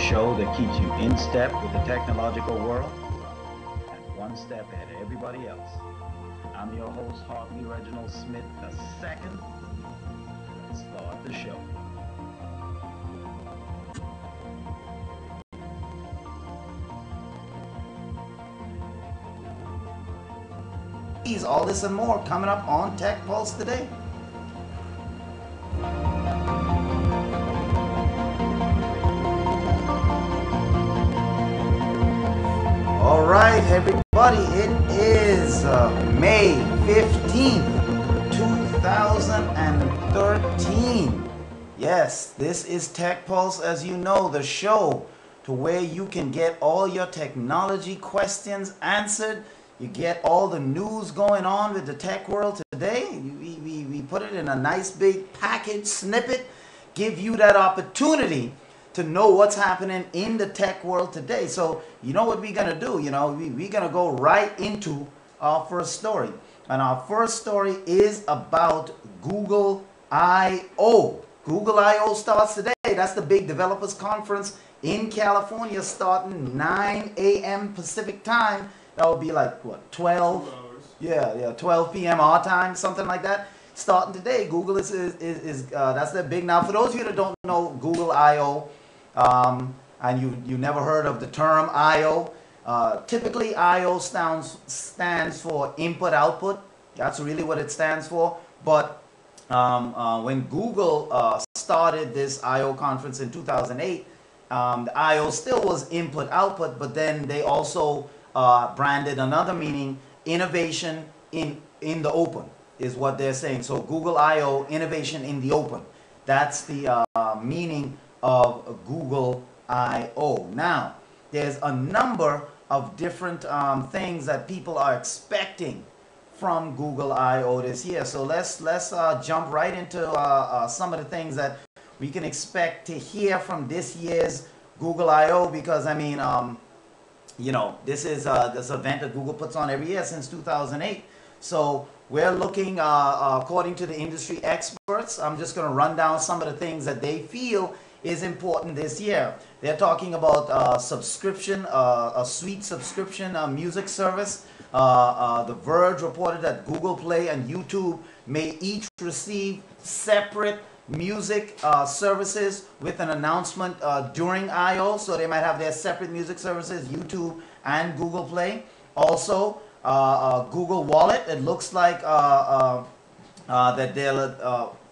show that keeps you in step with the technological world and one step ahead of everybody else. I'm your host, Hartley Reginald Smith II. Let's start the show. All this and more coming up on Tech Pulse today. All right, everybody, it is May 15th, 2013. Yes, this is Tech Pulse, as you know, the show to where you can get all your technology questions answered. You get all the news going on with the tech world today. We put it in a nice big package snippet, give you that opportunity to know what's happening in the tech world today. So you know what we're going to do? We're going to go right into our first story. And our first story is about Google I/O. Google I/O starts today. That's the big developers conference in California starting 9 a.m. Pacific time. That would be like, what, 12? 2 hours. Yeah, 12 p.m. our time, something like that. Starting today, Google is that's their big. Now, for those of you that don't know Google I/O, and you never heard of the term I/O, typically I/O stands for input-output. That's really what it stands for. But when Google started this I/O conference in 2008, the I/O still was input-output, but then they also branded another meaning, innovation in the open is what they're saying. So Google I/O, innovation in the open. That's the meaning of Google I/O. Now, there's a number of different things that people are expecting from Google I/O this year. So let's jump right into some of the things that we can expect to hear from this year's Google I/O, because I mean, this is this event that Google puts on every year since 2008. So we're looking, according to the industry experts, I'm just going to run down some of the things that they feel is important this year. They're talking about subscription, a suite subscription music service. The Verge reported that Google Play and YouTube may each receive separate music services with an announcement during I/O. So they might have their separate music services, YouTube and Google Play. Also, Google Wallet, it looks like that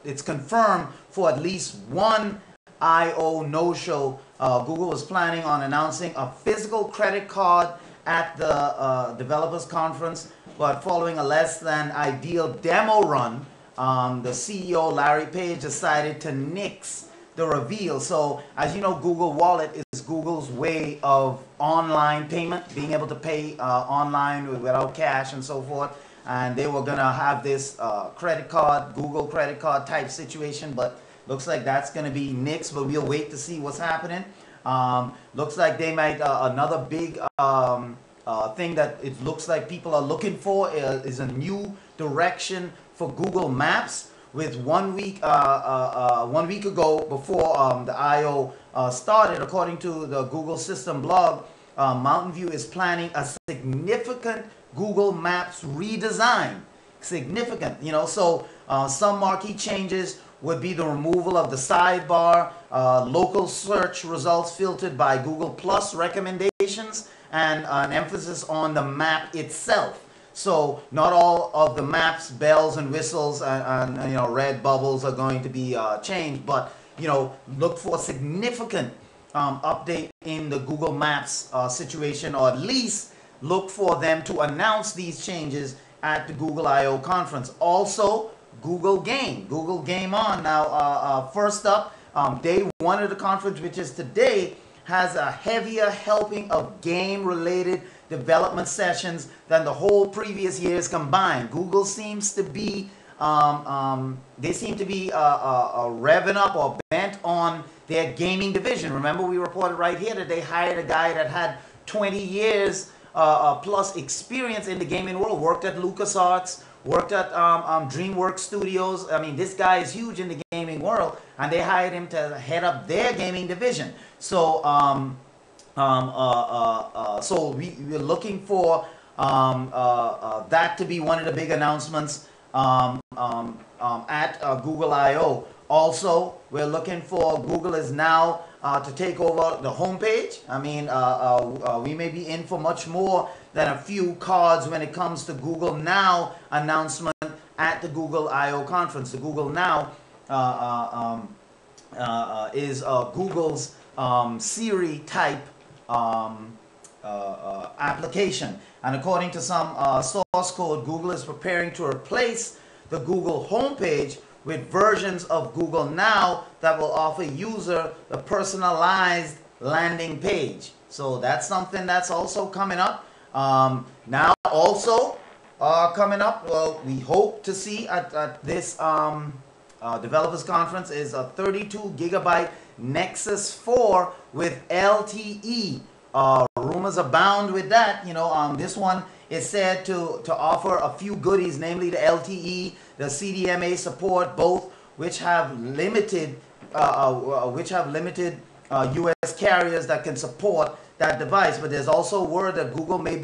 it's confirmed for at least one I/O no-show. Google was planning on announcing a physical credit card at the developers conference, but following a less than ideal demo run, the CEO, Larry Page, decided to nix the reveal. So, as you know, Google Wallet is Google's way of online payment, being able to pay online without cash and so forth. And they were going to have this credit card, Google credit card type situation, but looks like that's going to be nixed, but we'll wait to see what's happening. Looks like they might, another big thing that it looks like people are looking for is a new direction for Google Maps. With 1 week, 1 week ago, before the I/O started, according to the Google System blog, Mountain View is planning a significant Google Maps redesign. Significant, so some marquee changes would be the removal of the sidebar, local search results filtered by Google Plus recommendations, and an emphasis on the map itself. So not all of the maps, bells and whistles and red bubbles are going to be changed, but look for a significant update in the Google Maps situation, or at least look for them to announce these changes at the Google I/O conference. Also, Google Game On. Now, first up, day one of the conference, which is today, has a heavier helping of game-related development sessions than the whole previous years combined. Google seems to be, revving up or bent on their gaming division. Remember, we reported right here that they hired a guy that had 20 years plus experience in the gaming world, worked at LucasArts, worked at DreamWorks Studios. I mean, this guy is huge in the gaming world, and they hired him to head up their gaming division. So, so we're looking for that to be one of the big announcements at Google I/O. Also, we're looking for Google is now to take over the homepage. I mean, we may be in for much more than a few cards when it comes to Google Now announcement at the Google I/O conference. The Google Now is Google's Siri type application. And according to some source code, Google is preparing to replace the Google homepage with versions of Google Now that will offer user a personalized landing page. So that's something that's also coming up. Now also coming up, well, we hope to see at this developers conference is a 32 gigabyte Nexus 4 with LTE. Rumors abound with that. You know, this one is said to offer a few goodies, namely the LTE, the CDMA support, both which have limited U.S. carriers that can support that device. But there's also word that Google may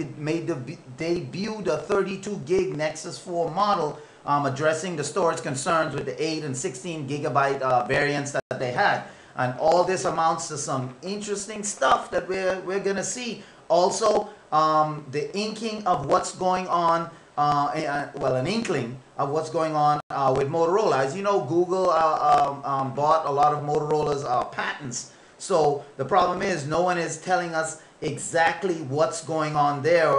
debut the 32 gig Nexus 4 model, addressing the storage concerns with the 8 and 16 gigabyte variants that they had. And all this amounts to some interesting stuff that we're gonna see. Also, the inking of what's going on, well, an inkling of what's going on with Motorola. As you know, Google bought a lot of Motorola's patents. So the problem is no one is telling us exactly what's going on there.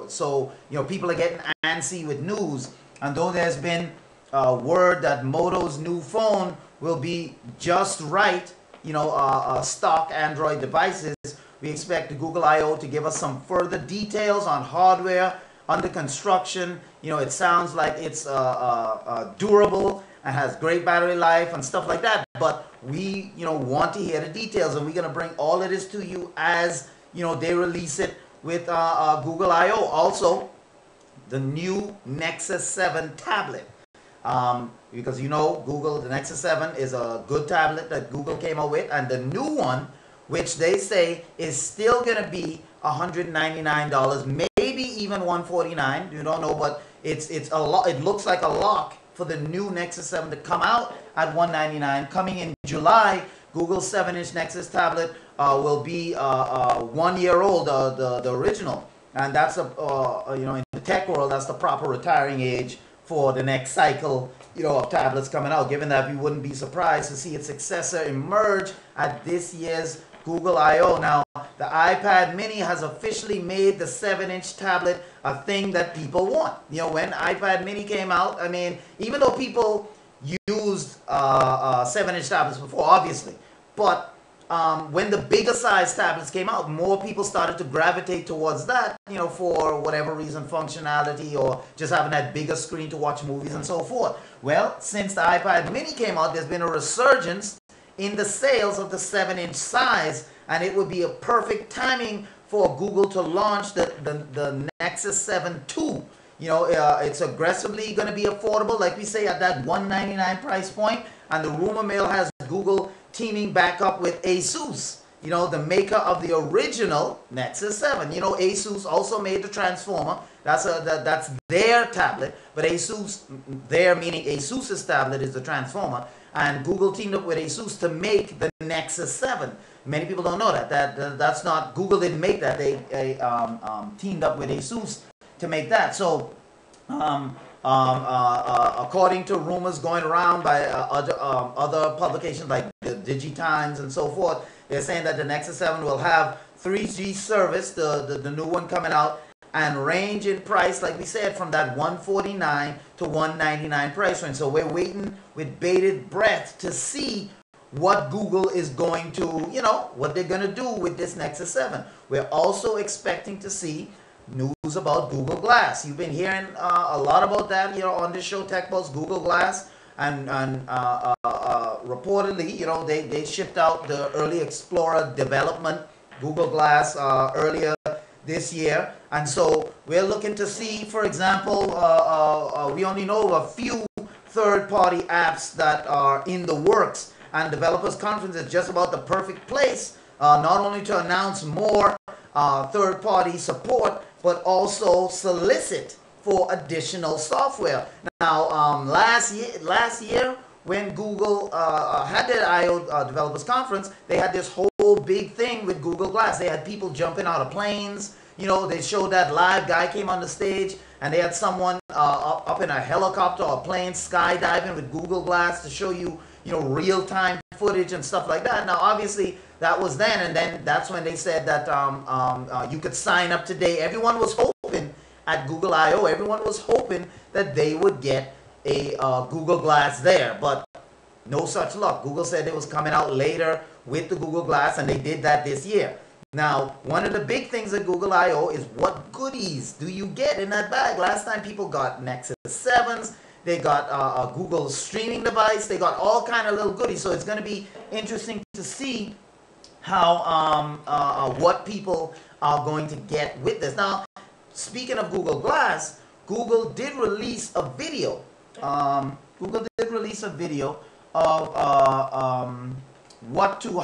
So, you know, people are getting antsy with news. And though there's been word that Moto's new phone will be just right, you know, stock Android devices, we expect the Google I/O to give us some further details on hardware under construction. You know, it sounds like it's durable and has great battery life and stuff like that. But we, you know, want to hear the details, and we're going to bring all of this to you as, you know, they release it with Google I/O. Also, the new Nexus 7 tablet. Because you know, the Nexus 7 is a good tablet that Google came out with, and the new one, which they say is still going to be $199, maybe even $149. You don't know, but it's a lot. It looks like a lock for the new Nexus 7 to come out at $199. Coming in July, Google's 7-inch Nexus tablet will be 1 year old, the original, and that's you know, in the tech world, that's the proper retiring age for the next cycle, you know, of tablets coming out, given that we wouldn't be surprised to see its successor emerge at this year's Google I/O. Now, the iPad mini has officially made the 7-inch tablet a thing that people want. You know, when iPad mini came out, I mean, even though people used 7-inch tablets before, obviously, but when the bigger size tablets came out, more people started to gravitate towards that, you know, for whatever reason, functionality, or just having that bigger screen to watch movies and so forth. Well, since the iPad mini came out, there's been a resurgence in the sales of the 7-inch size, and it would be a perfect timing for Google to launch the Nexus 7 II. You know, it's aggressively going to be affordable, like we say, at that $199 price point, and the rumor mill has Google teaming back up with ASUS, you know, the maker of the original Nexus 7. You know, ASUS also made the Transformer. That's their tablet, but ASUS, their meaning ASUS's tablet, is the Transformer, and Google teamed up with ASUS to make the Nexus 7. Many people don't know that. That's not, Google didn't make that. They teamed up with ASUS to make that. So, according to rumors going around by other publications like the DigiTimes and so forth, they're saying that the Nexus 7 will have 3G service, the new one coming out, and range in price, like we said, from that $149 to $199 price range. So we're waiting with bated breath to see what Google is going to, you know, what they're going to do with this Nexus 7. We're also expecting to see news about Google Glass. You've been hearing a lot about that, you know, on this show, Tech Pulse, Google Glass, and reportedly, you know, they shipped out the early Explorer development Google Glass earlier this year. And so we're looking to see, for example, we only know of a few third-party apps that are in the works, and Developers Conference is just about the perfect place, not only to announce more third-party support, but also solicit for additional software. Now, last year when Google had their I/O Developers Conference, they had this whole big thing with Google Glass. They had people jumping out of planes. You know, they showed that live guy came on the stage, and they had someone up in a helicopter or a plane skydiving with Google Glass to show you, real-time footage and stuff like that. Now, obviously, that was then, and then that's when they said that you could sign up today. Everyone was hoping at Google I/O, everyone was hoping that they would get a Google Glass there, but no such luck. Google said it was coming out later with the Google Glass, and they did that this year. Now, one of the big things at Google I/O is what goodies do you get in that bag? Last time people got Nexus 7s, they got a Google streaming device, they got all kind of little goodies. So it's going to be interesting to see how what people are going to get with this. Now, speaking of Google Glass, Google did release a video. Of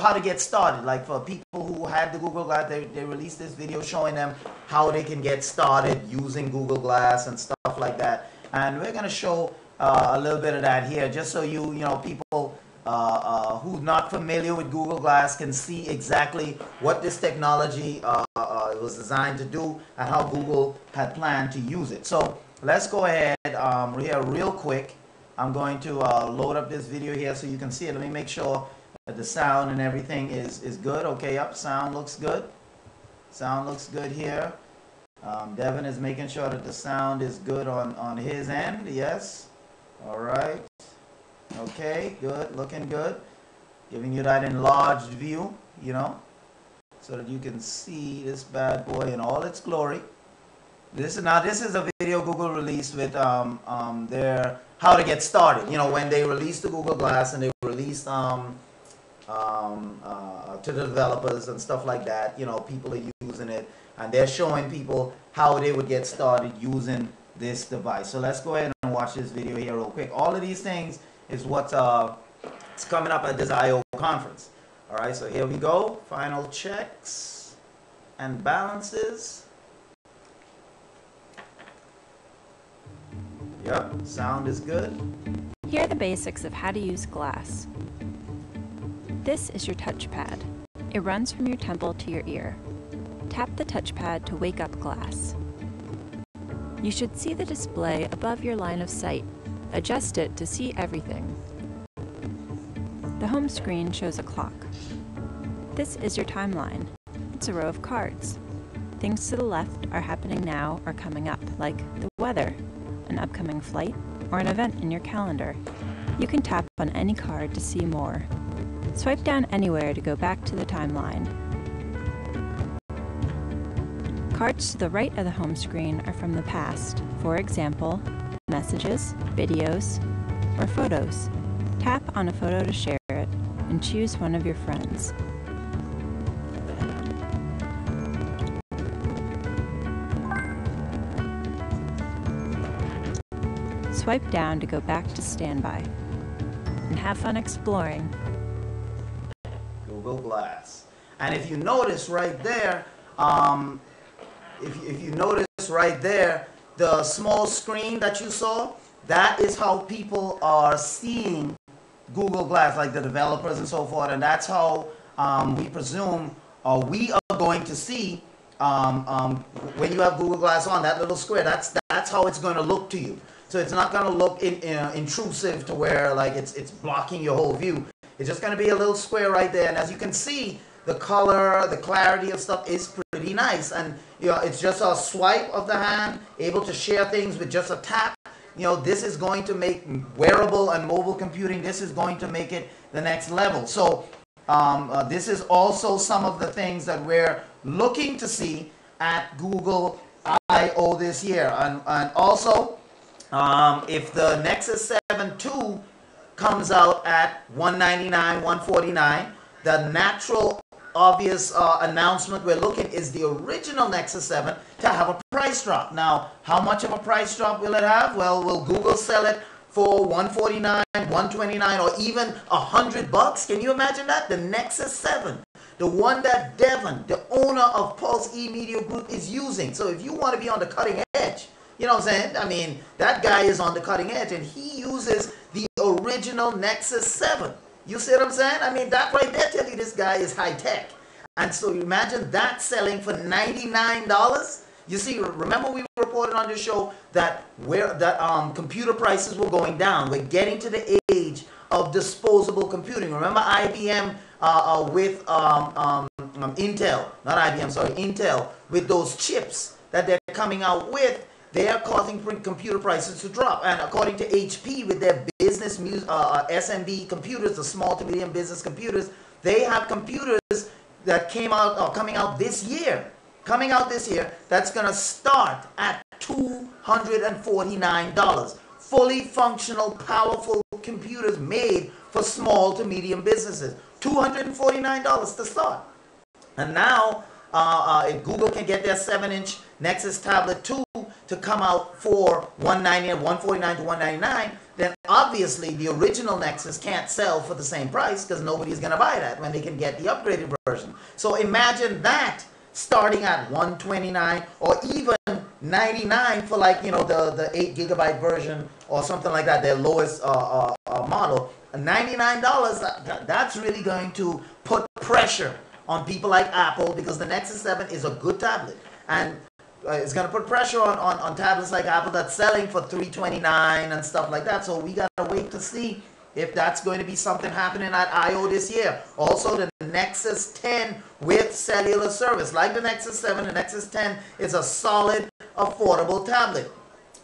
how to get started. Like for people who had the Google Glass, they released this video showing them how they can get started using Google Glass and stuff like that. And we're going to show a little bit of that here, just so people who's not familiar with Google Glass can see exactly what this technology was designed to do and how Google had planned to use it. So let's go ahead here real quick. I'm going to load up this video here so you can see it. Let me make sure that the sound and everything is good. Okay, yep, sound looks good. Sound looks good here. Devin is making sure that the sound is good on his end. Yes. All right. Okay, good, looking good. Giving you that enlarged view, so that you can see this bad boy in all its glory. This is a video Google released with their how to get started. When they released the Google Glass and they released to the developers and stuff like that, people are using it and they're showing people how they would get started using this device. So let's go ahead and watch this video here real quick. All of these things is what's it's coming up at this I/O conference. All right, so here we go. Final checks and balances. Yep, sound is good. Here are the basics of how to use Glass. This is your touchpad. It runs from your temple to your ear. Tap the touchpad to wake up Glass. You should see the display above your line of sight. Adjust it to see everything. The home screen shows a clock. This is your timeline. It's a row of cards. Things to the left are happening now or coming up, like the weather, an upcoming flight, or an event in your calendar. You can tap on any card to see more. Swipe down anywhere to go back to the timeline. Cards to the right of the home screen are from the past, for example, messages, videos, or photos. Tap on a photo to share it, and choose one of your friends. Swipe down to go back to standby. And have fun exploring. Google Glass. And if you notice right there, if you notice right there, the small screen that you saw, that is how people are seeing Google Glass, like the developers and so forth, and that's how we presume we are going to see when you have Google Glass on, that little square, that's how it's going to look to you. So it's not going to look intrusive to where like it's blocking your whole view. It's just going to be a little square right there, and as you can see, the color, the clarity of stuff is pretty nice, and it's just a swipe of the hand, able to share things with just a tap. This is going to make wearable and mobile computing, this is going to make it the next level. So this is also some of the things that we're looking to see at Google I/O this year. And also, if the Nexus 7 II comes out at $199, $149, the natural obvious announcement we're looking is the original Nexus 7 to have a price drop. Now, how much of a price drop will it have? Well, will Google sell it for $149, $129, or even $100? Can you imagine that? The Nexus 7, the one that Devon, the owner of Pulse E-Media Group, is using. So if you want to be on the cutting edge, you know what I'm saying? I mean, that guy is on the cutting edge, and he uses the original Nexus 7. You see what I'm saying? I mean, that right there tell you this guy is high tech. And so you imagine that selling for $99. You see, remember we reported on this show that computer prices were going down. We're getting to the age of disposable computing. Remember IBM with Intel, not IBM, sorry, Intel, with those chips that they're coming out with, they are causing computer prices to drop. And according to HP, with their business SMB computers, the small to medium business computers, they have computers that coming out this year. That's going to start at $249. Fully functional, powerful computers made for small to medium businesses. $249 to start. And now, if Google can get their 7-inch Nexus Tablet 2 to come out for $149 to $199, then obviously the original Nexus can't sell for the same price because nobody's going to buy that when they can get the upgraded version. So imagine that starting at $129 or even $99 for, like, you know, the 8 gigabyte version or something like that, their lowest model. $99, that's really going to put pressure on people like Apple, because the Nexus 7 is a good tablet, and it's going to put pressure on tablets like Apple that's selling for $329 and stuff like that. So we got to wait to see if that's going to be something happening at I/O this year. Also, the Nexus 10 with cellular service, like the Nexus 7, the Nexus 10 is a solid, affordable tablet.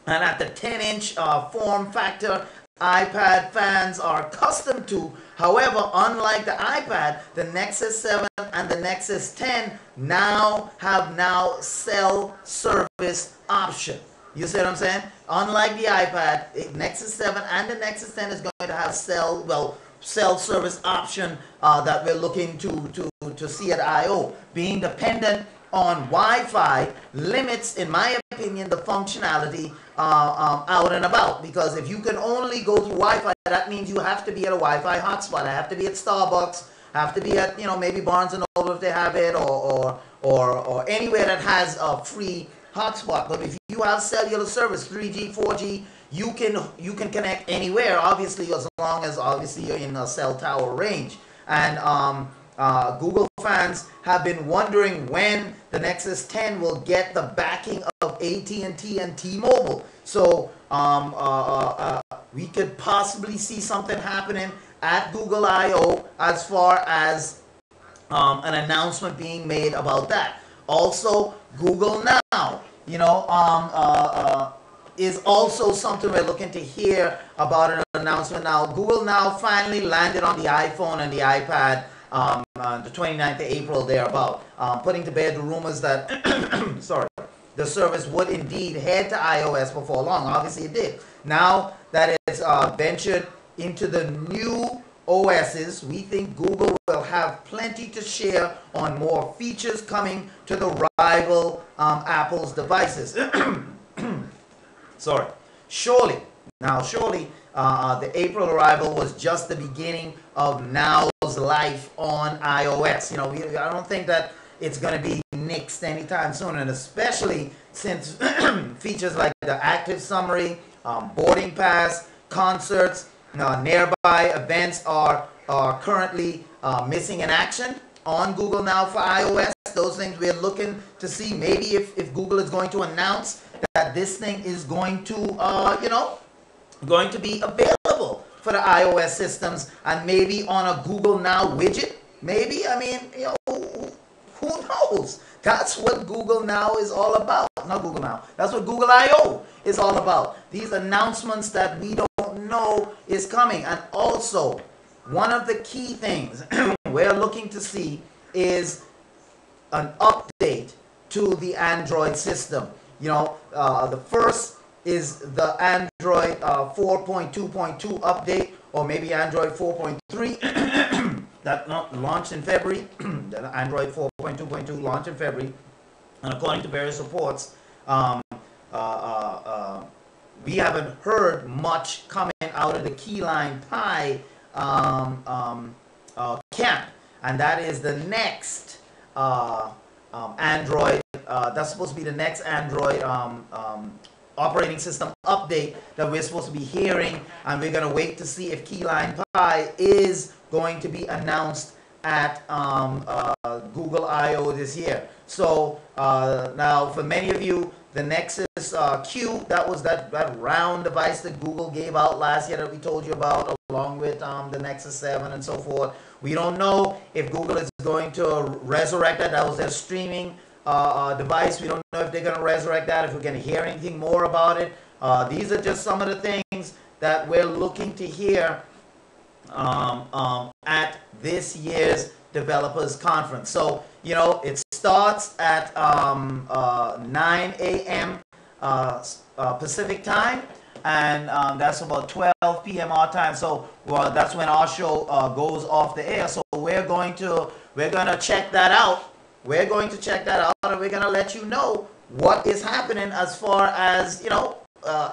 And at the 10-inch form factor, iPad fans are accustomed to. However, unlike the iPad, the Nexus 7 and the Nexus 10 have cell service option. You see what I'm saying? Unlike the iPad, Nexus 7 and the Nexus 10 is going to have cell service option that we're looking to see at I/O. Being dependent on Wi-Fi limits, in my opinion, the functionality out and about. Because if you can only go through Wi-Fi, that means you have to be at a Wi-Fi hotspot. I have to be at Starbucks, have to be at, you know, maybe Barnes and Noble if they have it, or anywhere that has a free hotspot. But if you have cellular service, 3G, 4G, you can connect anywhere, obviously, as long as obviously you're in a cell tower range. And Google fans have been wondering when the Nexus 10 will get the backing of AT&T and T-Mobile. So we could possibly see something happening at Google I/O as far as an announcement being made about that. Also, Google Now, you know, is also something we're looking to hear about, an announcement. Now, Google Now finally landed on the iPhone and the iPad the 29th of April, thereabout, putting to bed the rumors that the service would indeed head to iOS before long. Obviously it did. Now that it's ventured into the new OSs, we think Google will have plenty to share on more features coming to the rival Apple's devices. Surely, the April arrival was just the beginning of Now's life on iOS. You know, I don't think that it's going to be nixed anytime soon, and especially since features like the active summary, boarding pass, concerts, nearby events are currently missing in action on Google Now for iOS. Those things we're looking to see. Maybe if Google is going to announce that this thing is going to, going to be available for the iOS systems, and maybe on a Google Now widget. Maybe, I mean, you know, who knows? That's what Google Now is all about. Not Google Now. That's what Google I/O is all about. These announcements that we don't know is coming. And also, one of the key things we're looking to see is an update to the Android system. You know, the first is the Android 4.2.2 update, or maybe Android 4.3, that launched in February. The Android 4.2.2 launched in February, and according to various reports, we haven't heard much coming out of the Keyline Pi camp, and that is the next Android. That's supposed to be the next Android operating system update that we're supposed to be hearing, and we're going to wait to see if Keyline Pi is going to be announced at Google I/O this year. So now, for many of you, the Nexus Q, that was that round device that Google gave out last year that we told you about, along with the Nexus 7 and so forth. We don't know if Google is going to resurrect that. That was their streaming device. We don't know if they're going to resurrect that, if we're going to hear anything more about it. These are just some of the things that we're looking to hear at this year's developers conference. So, you know, it starts at 9 a.m. Pacific time, and that's about 12 p.m. our time. So that's when our show goes off the air. So we're going to check that out. We're going to check that out, and we're going to let you know what is happening as far as, you know,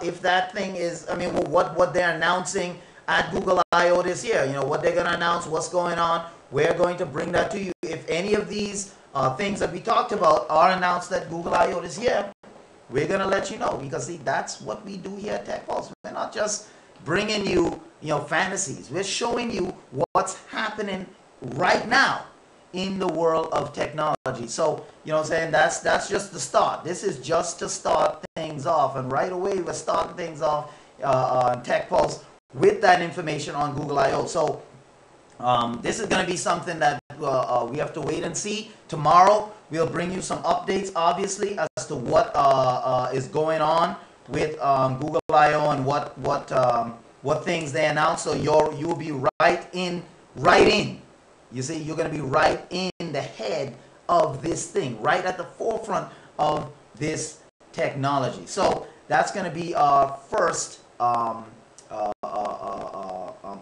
if that thing is, I mean, what they're announcing at Google I/O this year. You know, what they're going to announce, what's going on. We're going to bring that to you. If any of these things that we talked about are announced at Google I/O this year, we're going to let you know, because see, that's what we do here at Tech Pulse. We're not just bringing you, you know, fantasies. We're showing you what's happening right now in the world of technology. So, you know what I'm saying, that's just the start. This is just to start things off, and right away we're starting things off on Tech Pulse with that information on Google I/O. So this is going to be something that we have to wait and see. Tomorrow we'll bring you some updates, obviously, as to what is going on with Google I/O and what things they announce. So you'll be right in. You see, you're going to be right in the head of this thing, right at the forefront of this technology. So that's going to be our first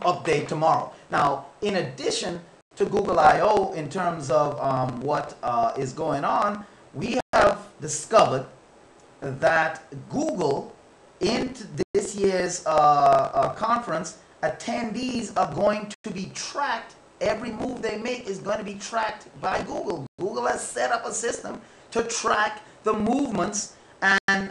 update tomorrow. Now, in addition to Google I/O, in terms of what is going on, we have discovered that Google, in this year's conference, attendees are going to be tracked. Every move they make is going to be tracked by Google. Google has set up a system to track the movements and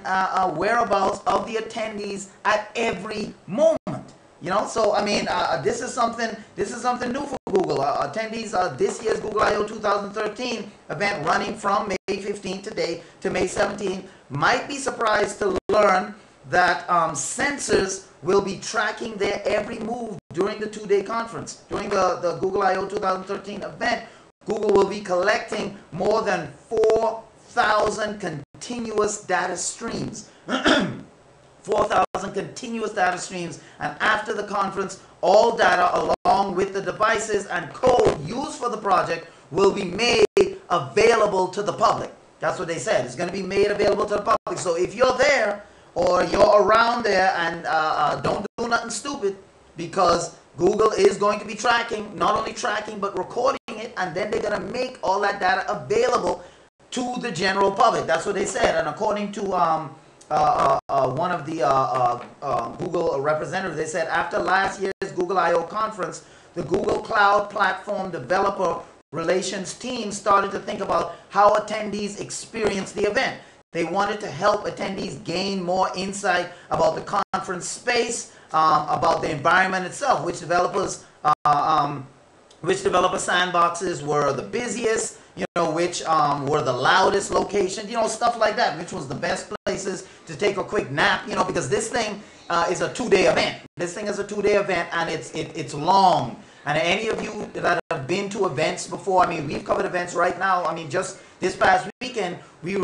whereabouts of the attendees at every moment. You know, so I mean, this is something new for Google. Attendees this year's Google I/O 2013 event, running from May 15th today to May 17th, might be surprised to learn that sensors will be tracking their every move during the two-day conference. During the Google I/O 2013 event, Google will be collecting more than 4,000 continuous data streams. 4,000 continuous data streams, and after the conference, all data along with the devices and code used for the project will be made available to the public. That's what they said. It's going to be made available to the public. So if you're there or you're around there, and don't do nothing stupid, because Google is going to be tracking, not only tracking, but recording it, and then they're going to make all that data available to the general public. That's what they said. And according to one of the Google representatives, they said after last year's Google I/O conference, the Google Cloud Platform Developer Relations team started to think about how attendees experience the event. They wanted to help attendees gain more insight about the conference space, about the environment itself, which developer sandboxes were the busiest, you know, which were the loudest locations, you know, stuff like that, which was the best places to take a quick nap, you know, because this thing is a two-day event. This thing is a two-day event, and it's long. And any of you that have been to events before, I mean, we've covered events right now. I mean, just this past weekend, we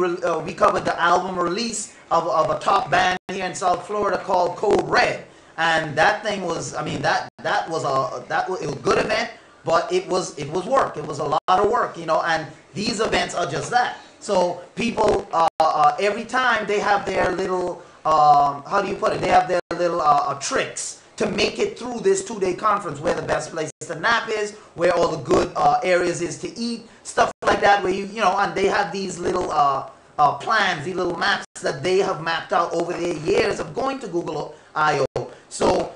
covered the album release of a top band here in South Florida called Code Red. And that thing was, I mean, it was a good event, but it was work. It was a lot of work, you know, and these events are just that. So people, every time they have their little, how do you put it? They have their little tricks to make it through this 2-day conference, where the best place to nap is, where all the good areas is to eat, stuff like that, where you know, and they have these little plans, these little maps that they have mapped out over their years of going to Google I/O. So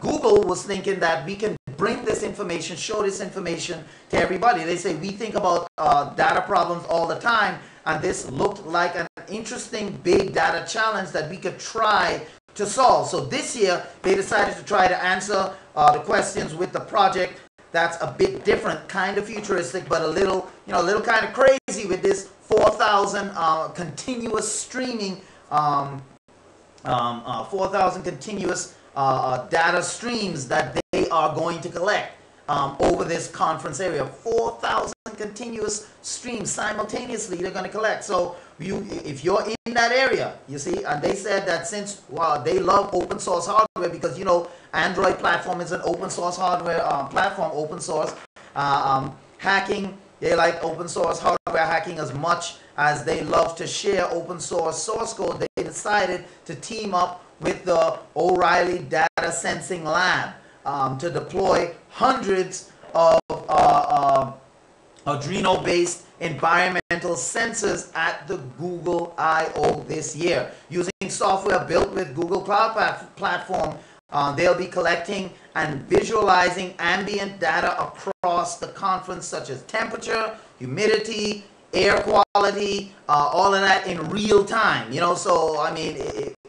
Google was thinking that we can bring this information, show this information to everybody. They say we think about data problems all the time, and this looked like an interesting big data challenge that we could try to solve. So this year they decided to try to answer the questions with the project that's a bit different, kind of futuristic, but a little, you know, a little kind of crazy, with this 4,000 continuous streaming, 4,000 continuous data streams that they are going to collect over this conference area. 4,000 continuous streams simultaneously they're going to collect. So if you're in that area, you see, and they said that since they love open source hardware, because, you know, Android platform is an open source hardware platform, open source hacking. They like open source hardware hacking as much as they love to share open source code. They decided to team up with the O'Reilly Data Sensing Lab to deploy hundreds of Arduino-based environmental sensors at the Google I/O this year. Using software built with Google Cloud Platform, they'll be collecting and visualizing ambient data across the conference, such as temperature, humidity, air quality, all of that in real time. You know, so I mean,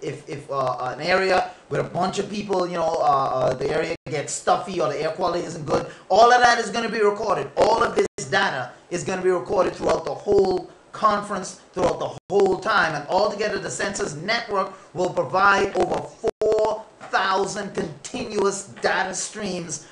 if an area with a bunch of people, you know, the area gets stuffy or the air quality isn't good, all of that is going to be recorded. All of this data is going to be recorded throughout the whole conference, throughout the whole time, and altogether the Sensors Network will provide over 4,000 continuous data streams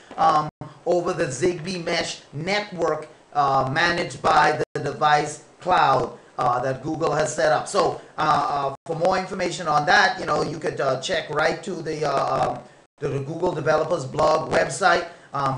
over the Zigbee Mesh network managed by the device cloud that Google has set up. So for more information on that, you know, you could check right to the Google Developers Blog website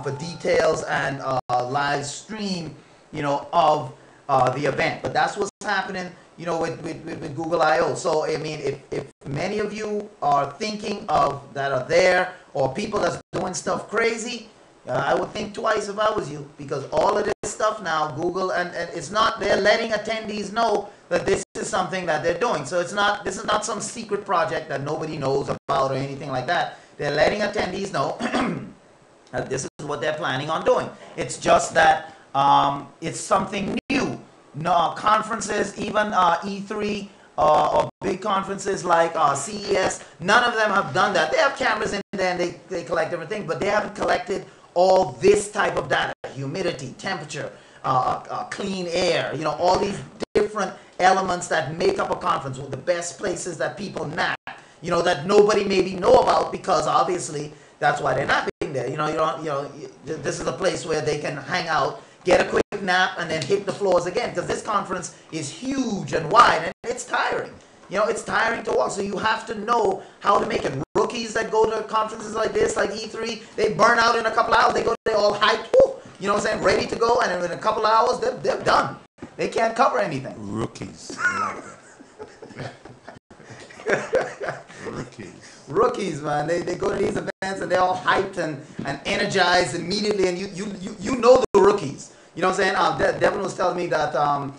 for details and live stream, you know, of the event. But that's what's happening, you know, with Google I/O. So I mean, if many of you are thinking of that are there, or people that's doing stuff crazy, I would think twice if I was you, because all of this stuff now, Google, and it's not, they're letting attendees know that this is something that they're doing. So it's not, this is not some secret project that nobody knows about or anything like that. They're letting attendees know that this is what they're planning on doing. It's just that it's something new. No, conferences, even E3 or big conferences like CES, none of them have done that. They have cameras in there and they collect everything, but they haven't collected all this type of data: humidity, temperature, clean air, you know, all these different elements that make up a conference, the best places that people nap, you know, that nobody maybe know about, because obviously that's why they're napping there. You know, this is a place where they can hang out, get a quick nap, and then hit the floors again, because this conference is huge and wide, and it's tiring. You know, it's tiring to walk, so you have to know how to make it. Rookies that go to conferences like this, like E3, they burn out in a couple hours. They go there all hyped, you know what I'm saying, ready to go, and in a couple hours, they're done. They can't cover anything. Rookies. I like that. Rookies, man. They go to these events and they're all hyped and energized immediately, and you know the rookies. You know what I'm saying? Devin was telling me that a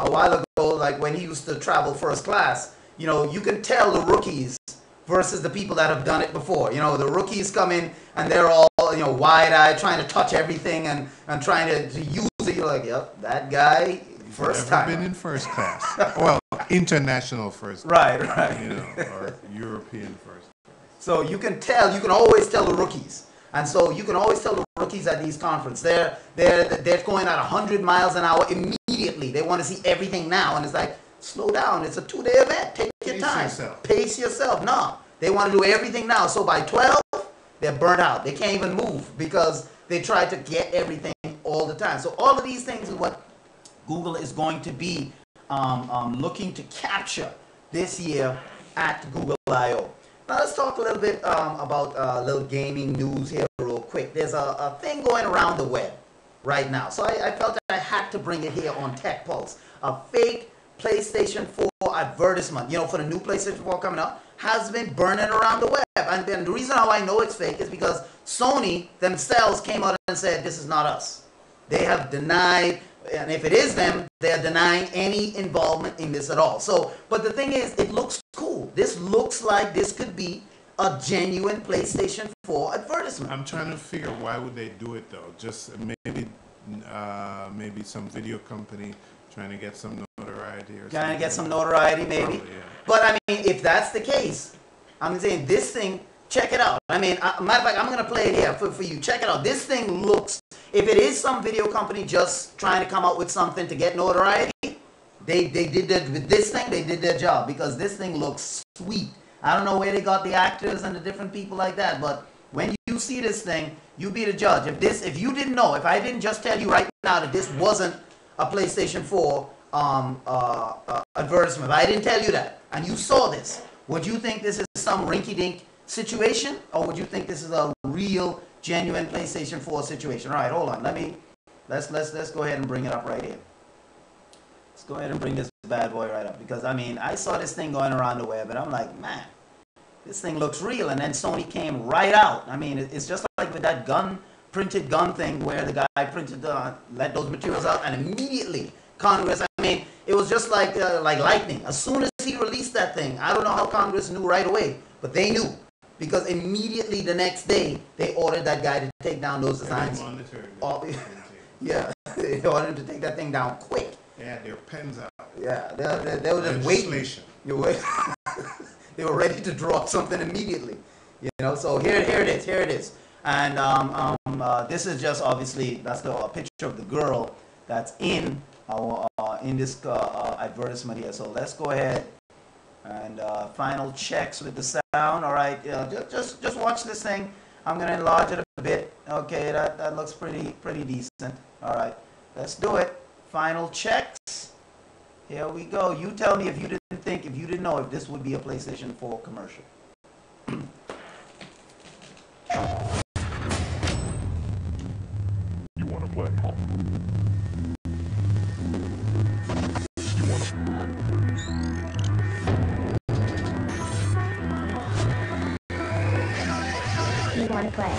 while ago, like when he used to travel first class, you know, you can tell the rookies versus the people that have done it before. You know, the rookies come in and they're all, you know, wide-eyed, trying to touch everything and trying to use it. You're like, yep, that guy, first time. Been in first class. Well, international first class. Right, right. You know, or European first class. So you can tell, you can always tell the rookies. And so you can always tell the rookies at these conferences, they're going at 100 miles an hour immediately. They want to see everything now. And it's like, slow down. It's a 2-day event. Take your time. Pace yourself. No, they want to do everything now. So by 12, they're burnt out. They can't even move because they try to get everything all the time. So all of these things is what Google is going to be looking to capture this year at Google I/O. Now let's talk a little bit about a little gaming news here real quick. There's a thing going around the web right now. So I felt that I had to bring it here on Tech Pulse. A fake PlayStation 4 advertisement, you know, for the new PlayStation 4 coming out, has been burning around the web. And the reason how I know it's fake is because Sony themselves came out and said, this is not us. They have denied, and if it is them, they're denying any involvement in this at all. So, but the thing is, it looks cool. This looks like this could be a genuine PlayStation 4 advertisement. I'm trying to figure why would they do it though? Just maybe some video company trying to get some notoriety or something. Trying to get some notoriety, maybe. Probably, yeah. But I mean, if that's the case, I'm saying this thing, check it out. I mean, matter of fact, I'm going to play it here for you. Check it out. This thing looks, if it is some video company just trying to come up with something to get notoriety, they did that with this thing, they did their job, because this thing looks sweet. I don't know where they got the actors and the different people like that, but when you see this thing, you be the judge. If you didn't know, if I didn't just tell you right now that this wasn't a PlayStation 4 advertisement, if I didn't tell you that, and you saw this, would you think this is some rinky-dink situation, or would you think this is a real, genuine PlayStation 4 situation? All right, hold on. Let's go ahead and bring it up right here. Let's go ahead and bring this bad boy right up, because I mean, I saw this thing going around the web, and I'm like, man, this thing looks real. And then Sony came right out. I mean, it's just like with that printed gun thing, where the guy let those materials out, and immediately Congress, I mean, it was just like lightning. As soon as he released that thing, I don't know how Congress knew right away, but they knew, because immediately the next day they ordered that guy to take down those designs. Yeah, they ordered him to take that thing down quick. They had their pens out. Yeah, they were just waiting. They were ready to draw something immediately, you know. So here it is, and this is just obviously that's a picture of the girl that's in this advertisement here. So let's go ahead and final checks with the sound. All right, just watch this thing. I'm gonna enlarge it a bit. Okay, that looks pretty decent. All right, let's do it. Final checks. Here we go. You tell me if you didn't know if this would be a PlayStation 4 commercial. You want to play? You want to play?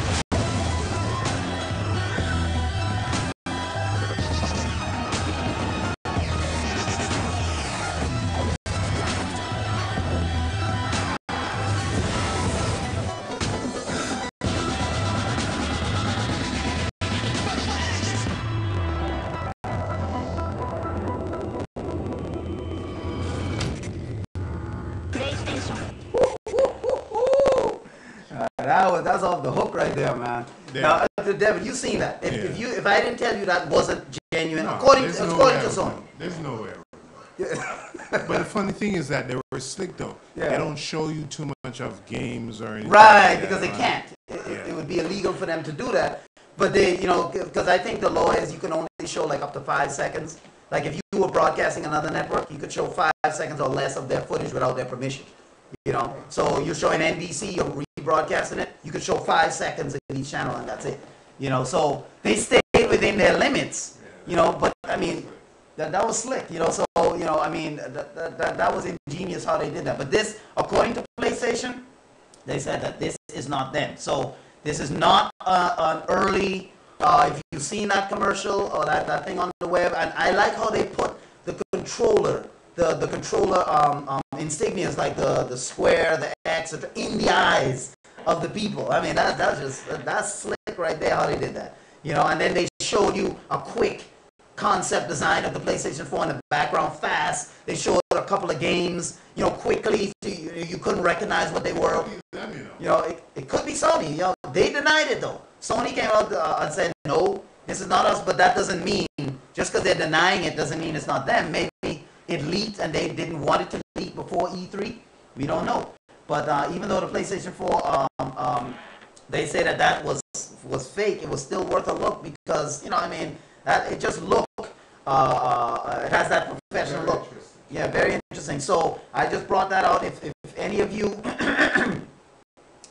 That's off the hook right there, man. Yeah. Now, Devin, you seen that? If I didn't tell you that wasn't genuine, No, according to nowhere. Sony. There's no way. Yeah. But the funny thing is that they were slick though. Yeah. They don't show you too much of games or anything. Right, like because that, they can't. It would be illegal for them to do that. But they, you know, because I think the law is you can only show like up to 5 seconds. Like if you were broadcasting another network, you could show 5 seconds or less of their footage without their permission. You know, so you're showing NBC, you're rebroadcasting it, you could show 5 seconds in each channel and that's it. You know, so they stayed within their limits, you know, but I mean, that was slick, you know, so, you know, I mean, that was ingenious how they did that. But this, according to PlayStation, they said that this is not them. So this is not an early, if you've seen that commercial or that thing on the web, and I like how they put the controller, the controller insignias like the square, the X, in the eyes of the people. I mean, that's slick right there how they did that. You know, and then they showed you a quick concept design of the PlayStation 4 in the background fast. They showed a couple of games, you know, quickly. You couldn't recognize what they were. You know, it could be Sony. You know, they denied it though. Sony came out and said, no, this is not us, but that doesn't mean, just because they're denying it doesn't mean it's not them. Maybe it leaked and they didn't want it to leak before E3. We don't know. But even though the PlayStation 4, they say that was fake, it was still worth a look because, you know, I mean, it just looked, it has that professional look. Yeah, very interesting. So I just brought that out. If any of you,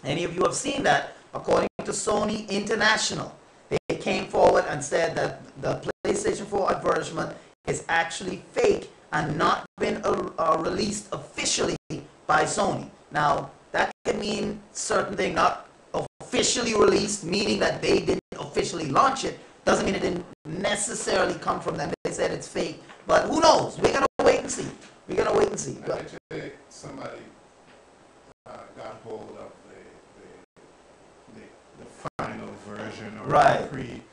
have seen that, according to Sony International, they came forward and said that the PlayStation 4 advertisement is actually fake and not been released officially by Sony. Now, that can mean certain things, not officially released, meaning that they didn't officially launch it. Doesn't mean it didn't necessarily come from them. They said it's fake, but who knows? We're gonna wait and see. We're gonna wait and see. I bet you somebody got hold of the final version or Right. the pre,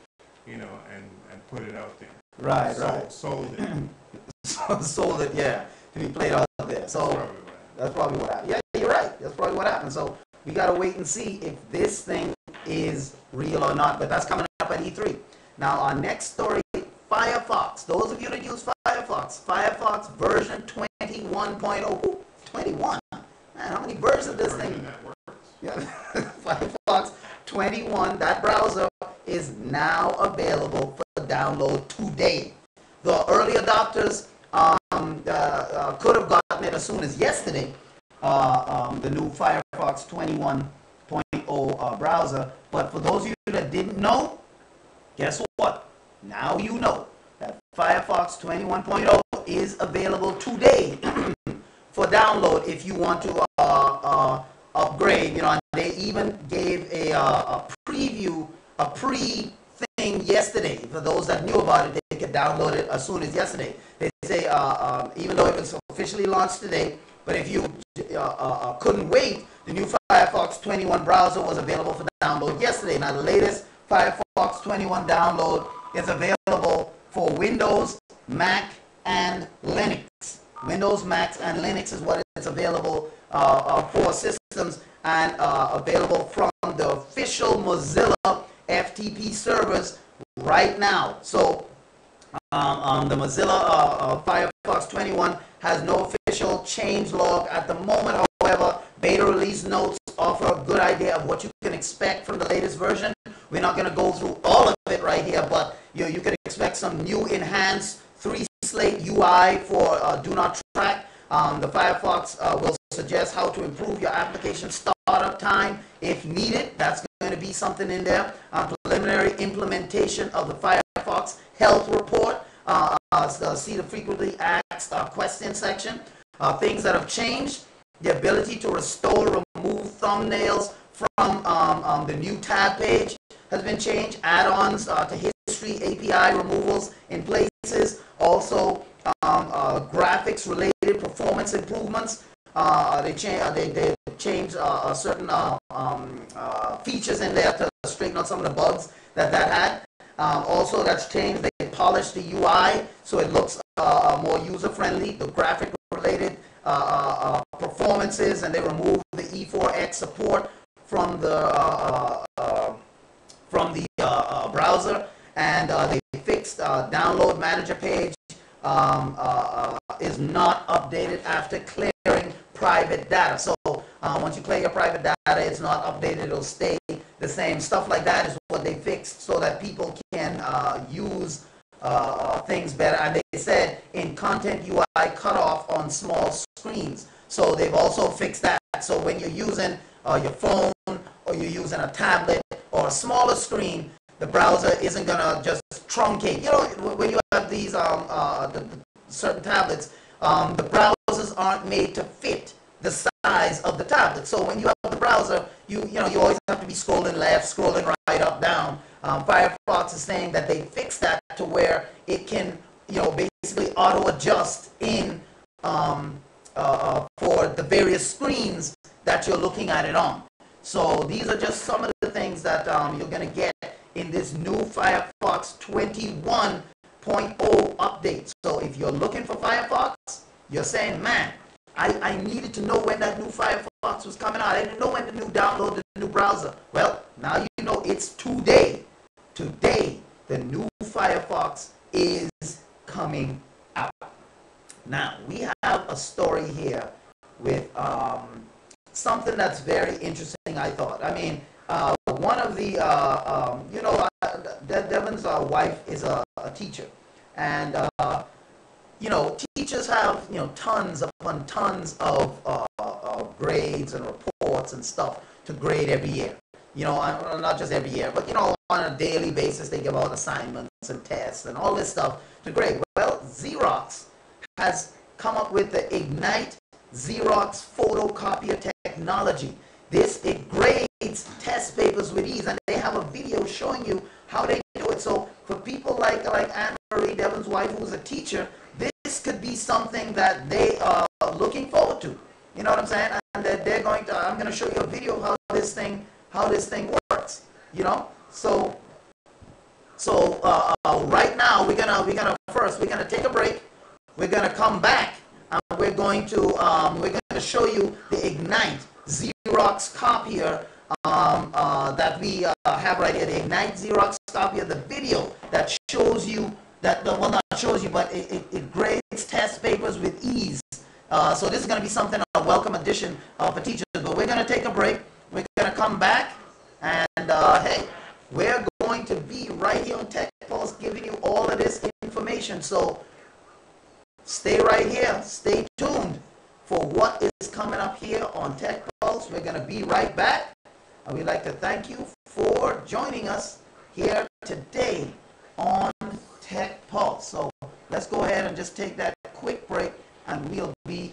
you know, and put it out there. Right, right. Sold it. Sold it, yeah, to be played out there. So that's probably what happened. Yeah, you're right. That's probably what happened. So we gotta wait and see if this thing is real or not. But that's coming up at E3. Now our next story, Firefox. Those of you that use Firefox version 21.0. Ooh, 21. Man, how many versions of this thing? Yeah. Firefox 21. That browser is now available for download today. The early adopters could have gotten it as soon as yesterday. The new Firefox 21.0 browser. But for those of you that didn't know, guess what? Now you know that Firefox 21.0 is available today for download if you want to upgrade. You know, they even gave a preview, a pre-thing yesterday. For those that knew about it, they could download it as soon as yesterday. They say even though it was officially launched today, but if you couldn't wait, the new Firefox 21 browser was available for download yesterday. Now the latest Firefox 21 download is available for Windows, Mac, and Linux. Windows, Mac, and Linux is what it's available for systems, and available from the official Mozilla FTP servers right now. So the Mozilla Firefox 21 has no official change log at the moment. However, beta release notes offer a good idea of what you can expect from the latest version. We're not going to go through all of it right here, but you can expect some new enhanced 3-slate UI for Do Not Track. The Firefox will suggest how to improve your application startup time if needed. That's going to be something in there. Preliminary implementation of the Firefox health report. See the frequently asked questions section. Things that have changed: the ability to restore, remove thumbnails from the new tab page has been changed. Add-ons to history, API removals in places. Also, graphics related performance improvements. They changed certain features in there to straighten out some of the bugs that had. Also, that's changed. They polished the UI so it looks more user-friendly. The graphic-related performances, and they removed the E4X support from the browser, and they fixed download manager page is not updated after clearing private data. So once you clear your private data, it's not updated. It'll stay the same. Stuff like that is what they fixed so that people can use things better. And they said in content UI cutoff on small screens. So they've also fixed that. So when you're using your phone, or you're using a tablet or a smaller screen, the browser isn't gonna just truncate. You know, when you have these certain tablets, the browsers aren't made to fit the size of the tablet. So when you have the browser, you always have to be scrolling left, scrolling right, up, down. Firefox is saying that they fixed that to where it can, basically auto adjust in for the various screens that you're looking at it on. So these are just some of the things that you're going to get in this new Firefox 21.0 update. So if you're looking for Firefox, you're saying, man, I needed to know when that new Firefox was coming out. I didn't know when to download the new browser. Well, now you know it's today. Today, the new Firefox is coming out. Now, we have a story here with something that's very interesting, I thought. I mean, one of the, Devin's wife is a teacher. And, teachers have, tons upon tons of grades and reports and stuff to grade every year. Not just every year, but, on a daily basis, they give out assignments and tests and all this stuff to grade. Well, Xerox has come up with the Ignite Xerox photocopier technology. It grades test papers with ease, and they have a video showing you how they do it. So for people like Anne Marie, Devon's wife, who's a teacher, this could be something that they are looking forward to. You know what I'm saying? And that they're going to. I'm going to show you a video of how this thing works. You know. So right now we're gonna take a break. We're gonna come back, and we're going to show you the Ignite Xerox copier that we have right here. The Ignite Xerox copier, the video that shows you that, well, not shows you, but it grades test papers with ease. So this is going to be something, a welcome addition for teachers. But we're going to take a break. We're going to come back, and hey, we're going to be right here on Tech Pulse giving you all of this information. So stay right here. Stay tuned for what is coming up here on Tech Pulse. We're going to be right back. And we'd like to thank you for joining us here today on Tech Pulse. So let's go ahead and just take that quick break, and we'll be